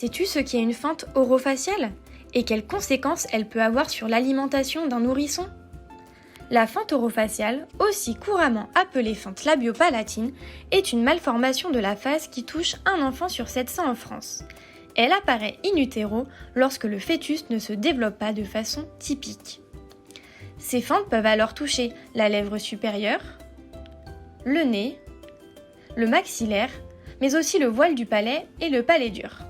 Sais-tu ce qu'est une fente orofaciale et quelles conséquences elle peut avoir sur l'alimentation d'un nourrisson? La fente orofaciale, aussi couramment appelée fente labiopalatine, est une malformation de la face qui touche un enfant sur 700 en France. Elle apparaît in utero lorsque le fœtus ne se développe pas de façon typique. Ces fentes peuvent alors toucher la lèvre supérieure, le nez, le maxillaire, mais aussi le voile du palais et le palais dur.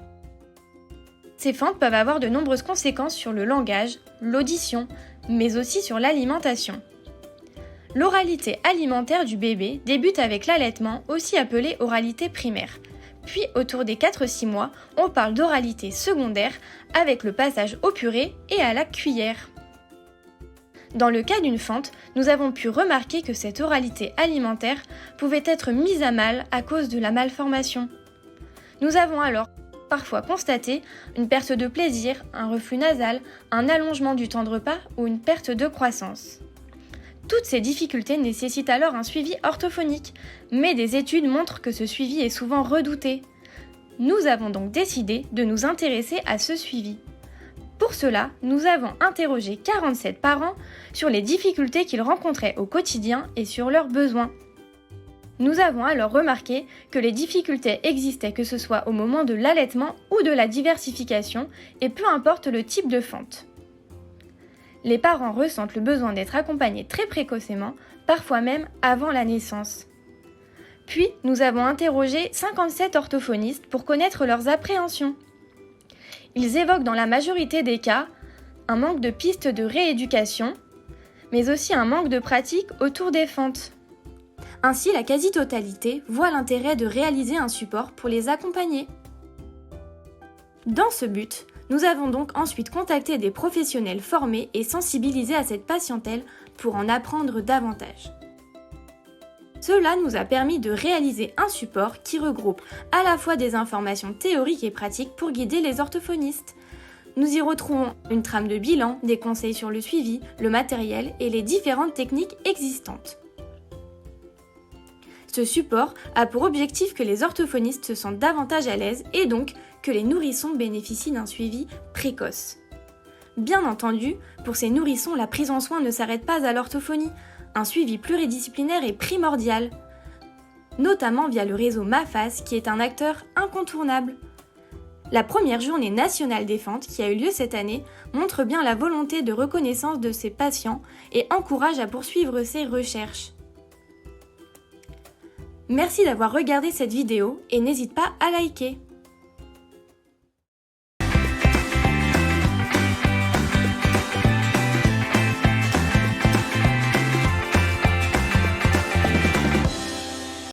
Ces fentes peuvent avoir de nombreuses conséquences sur le langage, l'audition, mais aussi sur l'alimentation. L'oralité alimentaire du bébé débute avec l'allaitement, aussi appelé oralité primaire. Puis, autour des 4-6 mois, on parle d'oralité secondaire avec le passage au purée et à la cuillère. Dans le cas d'une fente, nous avons pu remarquer que cette oralité alimentaire pouvait être mise à mal à cause de la malformation. Nous avons alors parfois constaté une perte de plaisir, un reflux nasal, un allongement du temps de repas ou une perte de croissance. Toutes ces difficultés nécessitent alors un suivi orthophonique, mais des études montrent que ce suivi est souvent redouté. Nous avons donc décidé de nous intéresser à ce suivi. Pour cela, nous avons interrogé 47 parents sur les difficultés qu'ils rencontraient au quotidien et sur leurs besoins. Nous avons alors remarqué que les difficultés existaient que ce soit au moment de l'allaitement ou de la diversification et peu importe le type de fente. Les parents ressentent le besoin d'être accompagnés très précocement, parfois même avant la naissance. Puis, nous avons interrogé 57 orthophonistes pour connaître leurs appréhensions. Ils évoquent dans la majorité des cas un manque de pistes de rééducation, mais aussi un manque de pratique autour des fentes. Ainsi, la quasi-totalité voit l'intérêt de réaliser un support pour les accompagner. Dans ce but, nous avons donc ensuite contacté des professionnels formés et sensibilisés à cette patientèle pour en apprendre davantage. Cela nous a permis de réaliser un support qui regroupe à la fois des informations théoriques et pratiques pour guider les orthophonistes. Nous y retrouvons une trame de bilan, des conseils sur le suivi, le matériel et les différentes techniques existantes. Ce support a pour objectif que les orthophonistes se sentent davantage à l'aise et donc que les nourrissons bénéficient d'un suivi précoce. Bien entendu, pour ces nourrissons, la prise en soin ne s'arrête pas à l'orthophonie. Un suivi pluridisciplinaire est primordial, notamment via le réseau MAFAS qui est un acteur incontournable. La première journée nationale des fentes qui a eu lieu cette année montre bien la volonté de reconnaissance de ces patients et encourage à poursuivre ces recherches. Merci d'avoir regardé cette vidéo et n'hésite pas à liker.